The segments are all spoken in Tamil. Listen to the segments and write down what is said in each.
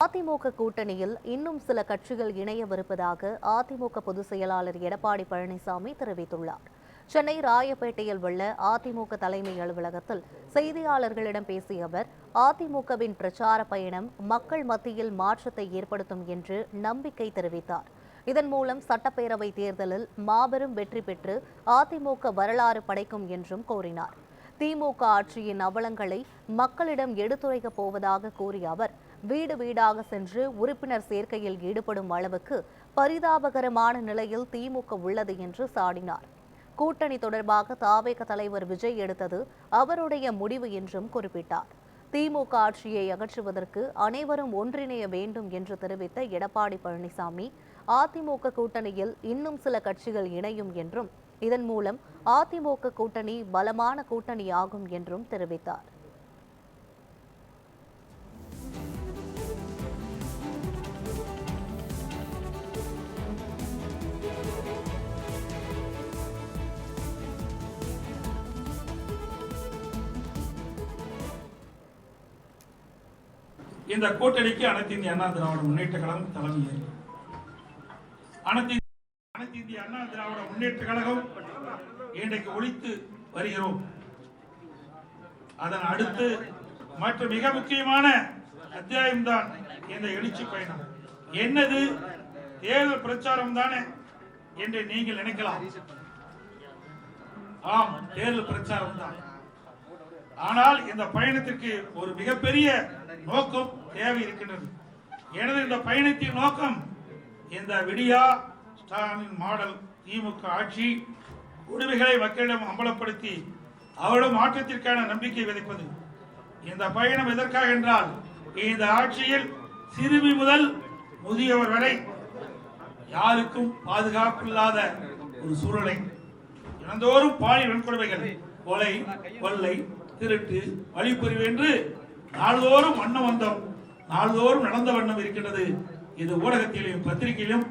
அதிமுக கூட்டணியில் இன்னும் சில கட்சிகள் இணையவிருப்பதாக அதிமுக பொதுச் செயலாளர் எடப்பாடி பழனிசாமி தெரிவித்துள்ளார். சென்னை ராயப்பேட்டையில் உள்ள அதிமுக தலைமை அலுவலகத்தில் செய்தியாளர்களிடம் பேசிய அவர், அதிமுகவின் பிரச்சார பயணம் மக்கள் மத்தியில் மாற்றத்தை ஏற்படுத்தும் என்று நம்பிக்கை தெரிவித்தார். இதன் மூலம் சட்டப்பேரவை தேர்தலில் மாபெரும் வெற்றி பெற்று அதிமுக வரலாறு படைக்கும் என்றும் கூறினார். திமுக ஆட்சியின் அவலங்களை மக்களிடம் எடுத்துரைக்கப் போவதாக கூறிய அவர், வீடு வீடாக சென்று உறுப்பினர் சேர்க்கையில் ஈடுபடும் அளவுக்கு பரிதாபகரமான நிலையில் திமுக உள்ளது என்று சாடினார். கூட்டணி தொடர்பாக தாவேக தலைவர் விஜய் எடுத்தது அவருடைய முடிவு என்றும் குறிப்பிட்டார். திமுக ஆட்சியை அகற்றுவதற்கு அனைவரும் ஒன்றிணைய வேண்டும் என்று தெரிவித்த எடப்பாடி பழனிசாமி, அதிமுக கூட்டணியில் இன்னும் சில கட்சிகள் இணையும் என்றும் இதன் மூலம் அதிமுக கூட்டணி பலமான கூட்டணியாகும் என்றும் தெரிவித்தார். இந்த கூட்டணிக்கு அனைத்து இந்திய அண்ணா திராவிட முன்னேற்ற கழகம் தலைமை. அனைத்து இந்திய அண்ணா திராவிட முன்னேற்ற கழகம் இன்றைக்கு ஒழித்து வருகிறோம். அதன் அடுத்து மற்ற மிக முக்கியமான அத்தியாயம்தான் இந்த எழுச்சி பயணம். என்னது தேர்தல் பிரச்சாரம் தானே என்று நீங்கள் நினைக்கலாம். ஆம், தேர்தல் பிரச்சாரம் தான். ஆனால் இந்த பயணத்திற்கு ஒரு மிகப்பெரிய நோக்கம் தேவை இருக்கின்றது. எனது இந்த பயணத்தின் நோக்கம் இந்த விடியா ஸ்டாலின் மாடல் திமுக ஆட்சி உரிமைகளை மக்களிடம் அம்பலப்படுத்தி அவரிடம் மாற்றத்திற்கான நம்பிக்கை விதைப்பது. இந்த பயணம் எதற்காக என்றால், இந்த ஆட்சியில் சிறுமி முதல் முதியவர் வரை யாருக்கும் பாதுகாப்பு இல்லாத ஒரு சூழலை, தினந்தோறும் பாலியல் வன்கொடுமைகள், கொலை, கொள்ளை, திருட்டு, வழிப்பறிவு என்று நாள்தோறும் வண்ணம் நாள்தோறும் நடந்த வண்ணம் இருக்கின்றது. இது ஊடகத்திலும் பத்திரிகையிலும்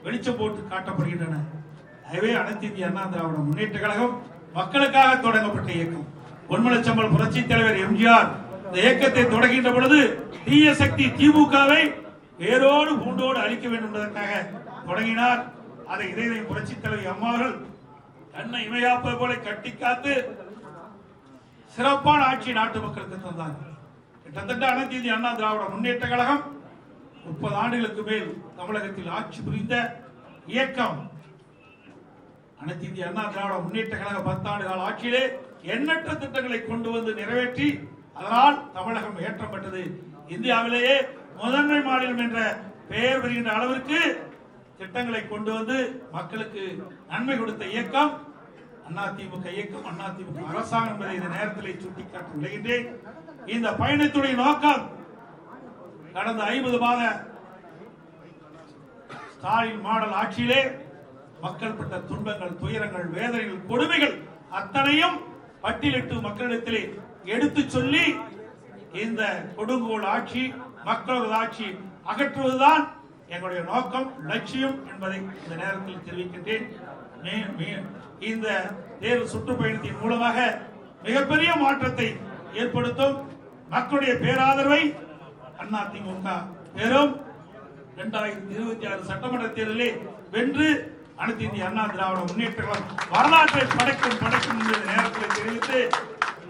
வெளிச்சம் போட்டு காட்டப்படுகின்றன. எனவே அனைத்து இந்திய அண்ணா திராவிட முன்னேற்ற கழகம் மக்களுக்காக தொடங்கப்பட்ட இயக்கம். பொன்மனச்சம்பல் புரட்சி தலைவர் எம்ஜிஆர் இந்த இயக்கத்தை தொடங்குகின்ற பொழுது தீய சக்தி திமுகவை வேரோடு பூண்டோடு அழிக்க வேண்டும் என்பதற்காக தொடங்கினார். அதை இதய புரட்சி தலைவர் அம்மாவர்கள் தன்னை இமையாப்பது போல கட்டி காத்து சிறப்பான ஆட்சி நாட்டு மக்களுக்கு தந்தார். கிட்டத்தட்ட அனைத்து இந்திய அண்ணா திராவிட முன்னேற்ற கழகம் 30 ஆண்டுகளுக்கு மேல் தமிழகத்தில் ஆட்சி புரிந்த இயக்கம். அனைத்து இந்திய அண்ணா திராவிட முன்னேற்ற கழக 10 ஆண்டு கால ஆட்சியிலே எண்ணற்ற திட்டங்களை கொண்டு வந்து நிறைவேற்றி அதனால் தமிழகம் ஏற்றம் பெற்றது. இந்தியாவிலேயே முதன்மை மாநிலம் என்ற பெயர் பெறுகின்ற அளவிற்கு திட்டங்களை கொண்டு வந்து மக்களுக்கு நன்மை கொடுத்த இயக்கம் அதிமுக இயக்கம், அதிமுக அரசாங்கம் என்பதை இந்த நேரத்தில் சுட்டிக்காட்ட விளைகின்றேன். இந்த பயணத்துடைய நோக்கம் கடந்த 50 மாத ஸ்டாலின் மாடல் ஆட்சியிலே மக்கள் பட்ட துன்பங்கள், துயரங்கள், வேதனைகள், கொடுமைகள் அத்தனையும் பட்டியலிட்டு மக்களிடத்திலே எடுத்து சொல்லி இந்த கொடுங்கோல் ஆட்சி, மக்களது ஆட்சி அகற்றுவதுதான் எங்களுடைய நோக்கம், லட்சியம் என்பதை இந்த நேரத்தில் தெரிவிக்கின்றேன். இந்த தேர்தல் சுற்றுப்பயணத்தின் மூலமாக மிகப்பெரிய மாற்றத்தை ஏற்படுத்தும். மக்களுடைய பேராதரவை அதிமுக பெறும். 2026 சட்டமன்ற தேர்தலில் வென்று அனைத்து இந்திய அண்ணா திராவிட முன்னேற்ற கழகம் வரலாற்றை படைக்கும் என்ற நேரத்தில் தெரிவித்து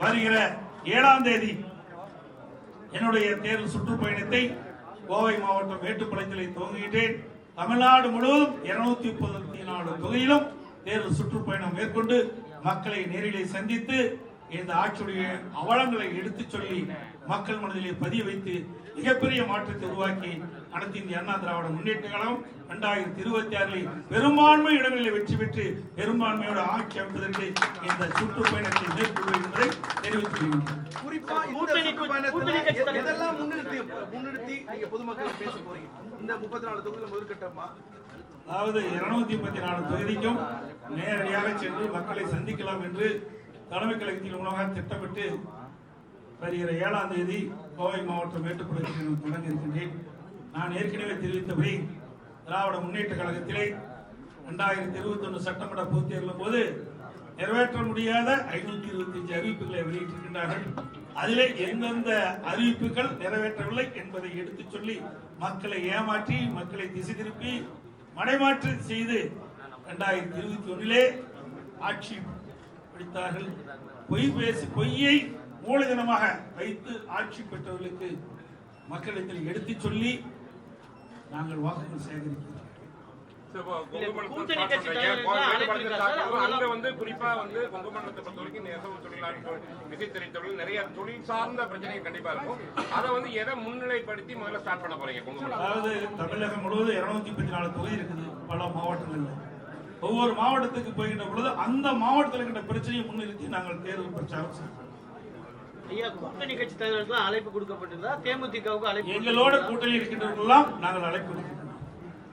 வருகிற 7ஆம் தேதி என்னுடைய தேர்தல் சுற்றுப்பயணத்தை கோவை மாவட்டம் மேட்டுப்பாளையத்தில் துவங்குகின்றேன். தமிழ்நாடு முழுவதும் 234 தொகுதியிலும் தேர்தல் சுற்றுப்பயணம் மேற்கொண்டு மக்களை நேரிலே சந்தித்து இந்த ஆட்சியுடைய அவலங்களை எடுத்துச் சொல்லி மக்கள் மனதிலே பதிய வைத்து மிகப்பெரிய மாற்றத்தை உருவாக்கி அனைத்து இந்திய அண்ணா திராவிட முன்னேற்ற கழகம் 2026 பெரும்பான்மை இடங்களில் வெற்றி பெற்று பெரும்பான்மையோட ஆட்சி அமைப்பதற்கு இந்த சுற்றுப்பயணத்தை மேற்கொள்வது என்பதை தெரிவித்துள்ளேன். அதாவது 234 தொகுதிக்கும் நேரடியாக சென்று மக்களை சந்திக்கலாம் என்று தலைமை கழகத்தின் மூலமாக திட்டமிட்டு வருகிற 7ஆம் தேதி கோவை மாவட்டம் மேட்டுப்பாளையத்தில் தொடங்க இருக்கின்றேன். நான் ஏற்கனவே தெரிவித்தபடி திராவிட முன்னேற்ற கழகத்திலே 2021 சட்டமன்ற பொதுத் தேர்தலின் போது நிறைவேற்ற முடியாத 525 அறிவிப்புகளை வெளியிட்டிருக்கின்றார்கள். அதிலே எந்தெந்த அறிவிப்புகள் நிறைவேற்றவில்லை என்பதை எடுத்துச் சொல்லி மக்களை ஏமாற்றி, மக்களை திசை திருப்பி மடைமாற்று செய்து 2021 ஆட்சி பிடித்தார்கள். பொய்யை மூலதனமாக வைத்து ஆட்சி பெற்றவர்களுக்கு மக்களிடத்தில் எடுத்துச் சொல்லி நாங்கள் வாக்குகள் சேகரிக்கிறோம். குறிப்பா கொங்கு மண்டலத்தை பொறுத்த வரைக்கும் நெசவு தொழிலாளர்கள், விசைத்தறித்தொழில், நிறைய தொழில் சார்ந்த பிரச்சனைகள் கண்டிப்பா இருக்கும். அதை எதை முன்னிலைப்படுத்தி முதல்ல ஸ்டார்ட் பண்ண போறீங்க கொங்கு மண்டலம்? அதாவது தமிழகம் முழுவதும் 234 தொகுதி இருக்குது பல மாவட்டங்கள்ல. ஒவ்வொரு மாவட்டத்துக்கு போகின்ற பொழுது அந்த மாவட்டத்தில் இருக்கின்ற பிரச்சனையை முன்னிறுத்தி நாங்கள் தேர்தல் பிரச்சாரம் செய்வோம். ஐயா, கூட்டணி கட்சி தலைவர்களுக்கு அழைப்பு கொடுக்கப்பட்டிருந்தா தேமுதிகவுக்கு அழைப்பு? எங்களோட கூட்டணி இருக்கின்றவர்களெல்லாம் நாங்கள் அழைப்பு கொடுக்கிறோம்.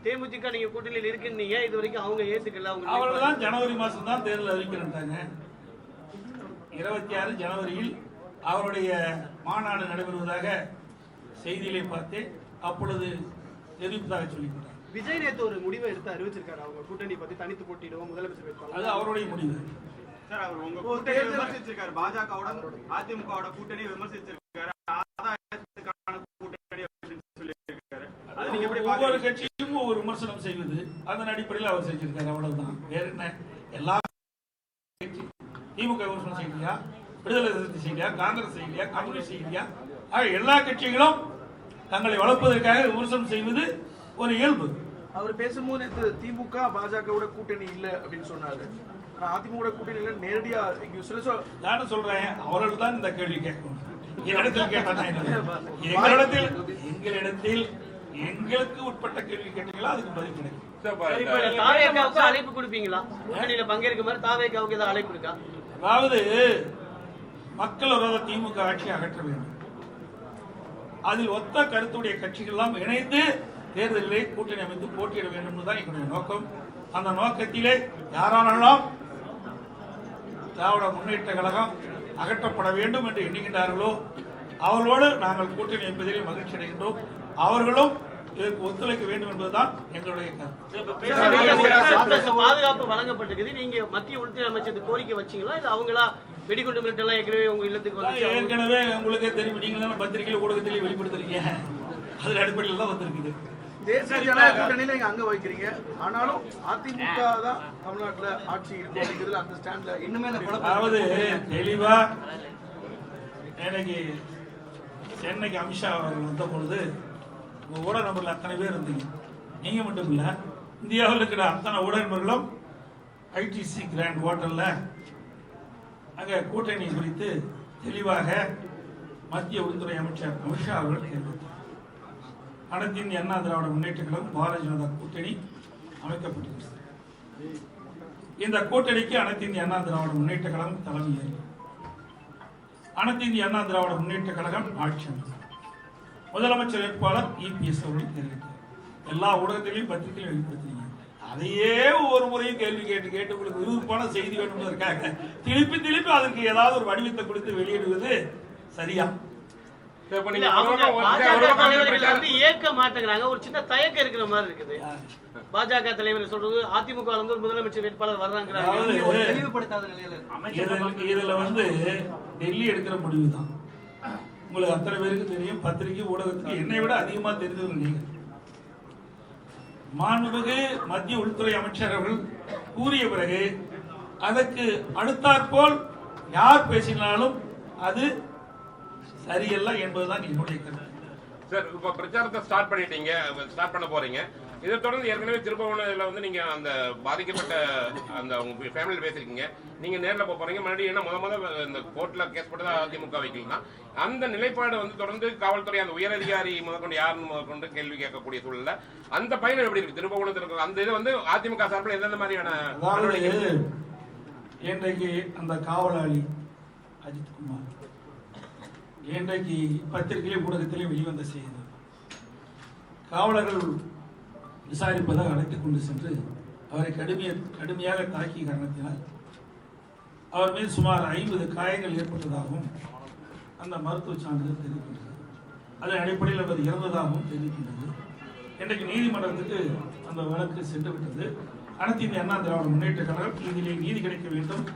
தேமுதிக நீங்க கூட்டணியில் இருக்குன்னீங்க, இது வரைக்கும் அவங்க ஏத்துக்கல. அவர்கள் தான் ஜனவரி மாசம் தான் தேர்தல் அறிவிக்கிறாங்க. 26 ஜனவரியில் அவருடைய மாநாடு நடைபெறுவதாக செய்தியிலே பார்த்து அப்பொழுது தெரிவிப்பதாக சொல்லிவிட்டார். விஜய் நேத்து ஒரு முடிவை எடுத்து அறிவிச்சிருக்காரு, அவங்க கூட்டணி பத்தி தனித்து போட்டிடுவோம் முதலமைச்சர் வேட்பாளர். அது அவருடைய முடிவு. சார், அவர் உங்க கூட்டணி விமர்சிச்சிருக்காரு, பாஜகவோட அதிமுகவோட கூட்டணி விமர்சிச்சிருக்காரு, ஆதாயத்துக்கான கூட்டணி அப்படின்னு சொல்லியிருக்காரு. அது நீங்க எப்படி ஒவ்வொரு கட்சியும் ஒவ்வொரு விமர்சனம் செய்வது அதன் அடிப்படையில் அவர் செஞ்சிருக்காரு, அவ்வளவுதான். வேற என்ன? எல்லா திமுக விமர்சனம் செய்யலையா, விடுதலை சிறுத்தை செய்யலையா, காங்கிரஸ் செய்யலையா, கம்யூனிஸ்ட் செய்யலையா? எல்லா கட்சிகளும் தங்களை வளர்ப்பதற்காக விமர்சனம் செய்வது ஒரு இயல்பு. அவர் பேசும்போது நேற்று திமுக பாஜகவோட கூட்டணி இல்ல அப்படின்னு சொன்னாரு. அதிமுக கூட்டணி இல்ல நேரடியா நானும் சொல்றேன், அவர்கள் தான் இந்த கேள்வி கேட்கணும். என்னிடத்தில் கேட்டா எங்களிடத்தில் எங்களுக்கு உட்பட்ட கேள்வி கேட்டீங்களா, அதுக்கு பதில் கிடைக்கும். தாவேகாவுக்கு அழைப்பு கொடுப்பீங்களா? கூட்டணியில பங்கேற்க மாதிரி தாவேகாவுக்கு ஏதாவது அழைப்பு இருக்கா? அதாவது மக்கள் விரோத திமுக ஆட்சியை அகற்ற வேண்டும். அதில் ஒத்த கருத்துடைய கட்சிகள் எல்லாம் இணைந்து தேர்தலிலே கூட்டணி அமைத்து போட்டியிட வேண்டும் என்பதுதான் எங்களுடைய நோக்கம். அந்த நோக்கத்திலே யாரெல்லாம் திராவிட முன்னேற்ற கழகம் அகற்றப்பட வேண்டும் என்று எண்ணுகின்றார்களோ அவர்களோடு நாங்கள் கூட்டணி அமைப்பதிலே மகிழ்ச்சி அடைகின்றோம். அவர்களும் இதற்கு ஒத்துழைக்க வேண்டும் என்பதுதான் எங்களுடைய கருத்து. பாதுகாப்பு வழங்கப்பட்டிருக்குது. நீங்க மத்திய உள்துறை அமைச்சர் கோரிக்கை வச்சீங்களா, இல்ல அவங்களா வெடிகுண்டு மிரட்டல் எல்லாம் ஏற்கனவே உங்க இல்லத்துக்கு வந்து? ஏற்கனவே உங்களுக்கே தெரியும், நீங்களும் பத்திரிகையில் ஊடகத்திலே வெளிப்படுத்துறீங்க. அதன் அடிப்படையில் தான் வந்திருக்குது. தேசிய ஜனநாயக கூட்டணியில இங்க அங்க வைக்கிறீங்க, ஆனாலும் அதிமுக தான் தமிழ்நாட்டுல ஆட்சி இருக்கு அந்த ஸ்டாண்ட்ல இன்னுமே. அதாவது தெளிவா எனக்கு சென்னைக்கு அமித்ஷா அவர்கள் வந்த பொழுது உங்க ஊடக நபர்கள் அத்தனை பேர் இருந்தீங்க. நீங்க மட்டும் இல்ல, இந்தியாவில் இருக்கிற அத்தனை ஊடக நபர்களும் ஐடிசி கிராண்ட் ஹோட்டல்ல அங்க கூட்டணி குறித்து தெளிவாக மத்திய உள்துறை அமைச்சர் அமித்ஷா அவர்கள் தெரிவித்தார். அனைத்து இந்திய அண்ணா திராவிட முன்னேற்ற கழகம் பாரதிய ஜனதா கூட்டணி அமைக்கப்பட்டிருக்கிறது. இந்த கூட்டணிக்கு அனைத்து இந்திய அண்ணா திராவிட முன்னேற்ற கழகம் தலைமை. அனைத்து இந்திய அண்ணா திராவிட முன்னேற்ற கழகம் ஆட்சி அமைக்கும். முதலமைச்சர் வேட்பாளர் இபிஎஸ் அவர்கள் தெரிவித்தார். எல்லா ஊடகத்திலையும் பத்திரிகையிலும் வெளிப்படுத்தினீங்க. அதையே ஒவ்வொரு முறையும் கேள்வி கேட்டு உங்களுக்கு விருப்பமான செய்தி வேண்டும்ன்றதுக்காக திருப்பி அதற்கு ஏதாவது ஒரு வடிவத்தை கொடுத்து வெளியிடுவது சரியா? ஏற்க மாட்டேங்கிறாங்க, ஒரு சின்ன தயக்கம் இருக்கிற மாதிரி இருக்குது. பாஜக தலைவர் சொல்றது அதிமுக ஒரு முதலமைச்சர் வேட்பாளர் வர்றாங்க. இதுல டெல்லி எடுக்கிற முடிவு தான். உங்களுக்கு அத்தனை பேருக்கு தெரியும், பத்திரிகை ஊடகத்துக்கு என்னை விட அதிகமா தெரிஞ்சவர்கள் நீங்க. மாண்புமிகு மத்திய உள்துறை அமைச்சர் அவர்கள் கூறிய பிறகு அதற்கு அடுத்தாற்போல் யார் பேசினாலும் அது சரியல்ல என்பதுதான் என்னுடைய கருத்து. சார், இப்ப பிரச்சாரத்தை ஸ்டார்ட் பண்ண போறீங்க. இதை தொடர்ந்து ஏற்கனவே திருப்பவனத்துல நீங்க அந்த பாதிக்கப்பட்ட அந்த உங்க ஃபேமிலியில பேசிருக்கீங்க. நீங்க நேரில் போறீங்க. மறுபடியும் என்ன இந்த கோர்ட்ல கேஸ் போட்டதா அதிமுக வைக்கலாம். அந்த நிலைப்பாடு தொடர்ந்து காவல்துறை அந்த உயரதிகாரி முதற்கொண்டு யாருன்னு முதற்கொண்டு கேள்வி கேட்கக்கூடிய சூழல்ல அந்த பயணம் எப்படி இருக்கு? திருப்பவனத்தில் அந்த இது அதிமுக சார்பில் எந்தெந்த மாதிரியான இன்றைக்கு அந்த காவலாளி அஜித்குமார் இன்றைக்கு பத்திரிகையிலே ஊடகத்திலே வெளிவந்த செய்தி, காவலர்கள் விசாரிப்பதாக அழைத்துக் கொண்டு சென்று அவரை கடுமையாக தாக்கிய காரணத்தினால் அவர் மீது சுமார் 50 காயங்கள் ஏற்பட்டதாகவும் அந்த மருத்துவ சான்றிதழ் தெரிவிக்கின்றது. அதன் அடிப்படையில் அவர் இறந்ததாகவும் தெரிவிக்கின்றது. இன்றைக்கு நீதிமன்றத்துக்கு அந்த வழக்கு சென்று விட்டது. அனைத்து இந்திய அண்ணா திராவிட முன்னேற்ற கழகம் இதிலே நீதி கிடைக்க வேண்டும்,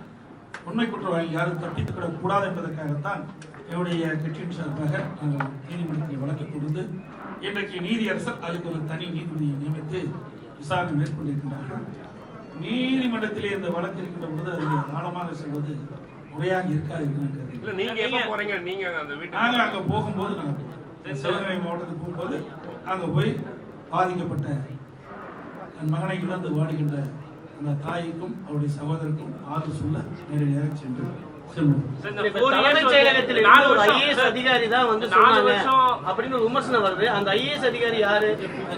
உண்மை குற்றவாளிகள் யாரும் தப்பித்துவிடக் கூடாது என்பதற்காகத்தான் என்னுடைய கட்சியின் சார்பாக நாங்கள் நீதிமன்றத்தில் வழக்கு கொடுத்து இன்றைக்கு நீதியரசர் அதுக்கு ஒரு தனி நீதிபதியை நியமித்து விசாரணை மேற்கொண்டிருக்கின்றார்கள். நீதிமன்றத்திலே இந்த வழக்கு இருக்கின்ற பொழுது அதில் ஆழமாக செல்வது முறையாக இருக்காது என்று நீங்க எப்ப போறீங்க? நீங்க அந்த நாங்கள் அங்கே போகும்போது நாங்கள் சிவகங்கை மாவட்டத்துக்கு போகும்போது அங்கே போய் பாதிக்கப்பட்ட என் மகனை இழந்து வாடுகின்ற அந்த தாய்க்கும் அவருடைய சகோதரருக்கும் ஆறு சொல்ல நேரடியாக சென்று செல்வோம். தலைமைச் செயலகத்தில் ஒரு IAS அதிகாரி தான் வந்து சொன்னாங்க அப்படின்னு ஒரு விமர்சனம் வருது. அந்த IAS அதிகாரி யாரு?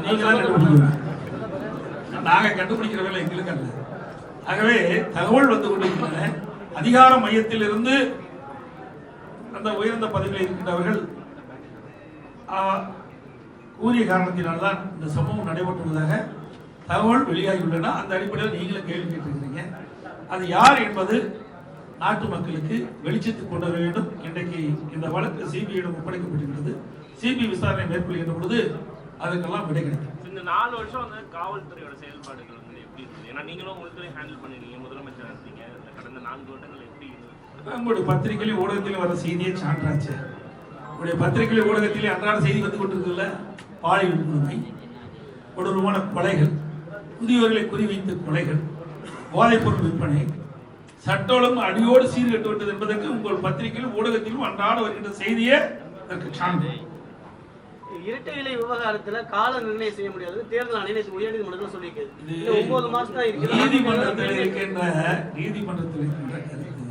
நீங்க தான் கண்டுபிடிக்கிறீங்க. நாங்க கண்டுபிடிக்கிற வேலை எங்களுக்கு அல்ல. ஆகவே தகவல் வந்து கொண்டிருக்கின்றன. அதிகார மையத்தில் இருந்து அந்த உயர்ந்த பதவியில் இருக்கின்றவர்கள் கூறிய காரணத்தினால்தான் இந்த சம்பவம் நடைபெற்றுள்ளதாக தகவல் வெளியாகியுள்ளன. அந்த அடிப்படையில் நீங்களும் கேள்வி கேட்டிருக்கிறீங்க. அது யார் என்பது நாட்டு மக்களுக்கு வெளிச்சத்துக்கு கொண்டு வர வேண்டும். இன்றைக்கு இந்த வழக்கு சிபிஐயிடம் ஒப்படைக்கப்பட்டிருக்கிறது. சிபிஐ விசாரணை மேற்கொள்கின்ற பொழுது அதற்கெல்லாம் விடை கிடைக்கும். இந்த 4 வருஷம் வந்து காவல்துறையோட செயல்பாடுகள் வந்து எப்படி இருக்குது? ஏன்னா நீங்களும் உள்துறை ஹேண்டில் பண்ணிருக்கீங்க, முதலமைச்சர் இருக்கீங்க. கடந்த 4 வருடங்கள் எப்படி இருக்குது? உங்களுடைய பத்திரிகையிலும் ஊடகத்திலும் வர செய்தியை சான்றாச்சு. உங்களுடைய பத்திரிகையிலும் ஊடகத்திலே அன்றாட செய்தி வந்து கொண்டிருக்குல்ல, பாலியல் கொடுமை, கொடூரமான கொலைகள், முதியோர்களை குறிவைத்த கொலைகள், போதைப் பொருள் விற்பனை, சட்ட ஒழுங்கு அடியோடு சீர்கட்டு விட்டது என்பதற்கு உங்கள் பத்திரிகையிலும் ஊடகத்திலும் அன்றாட வருகின்ற செய்தியே அதற்கு சான்று. இரட்டை இலை விவகாரத்துல கால நிர்ணயம் செய்ய முடியாது. தேர்தல் ஆணையம் உயர்நீதிமன்றத்தில் சொல்லியிருக்கிறது. 9 மாசம் தான் இருக்கு. நீதிமன்றத்தில் இருக்கின்ற கருத்து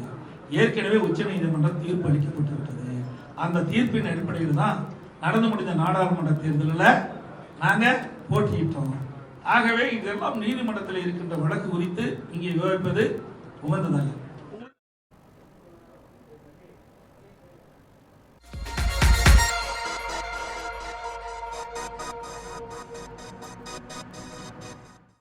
ஏற்கனவே உச்ச நீதிமன்றம் தீர்ப்பு அளிக்கப்பட்டுவிட்டது. அந்த தீர்ப்பின் அடிப்படையில் தான் நடந்து முடிந்த நாடாளுமன்ற தேர்தலில் நாங்க போட்டியிட்டோம். ஆகவே இதெல்லாம் நீதிமன்றத்தில் இருக்கின்ற வழக்கு குறித்து இங்கே விவாதிப்பது உகந்ததல்ல.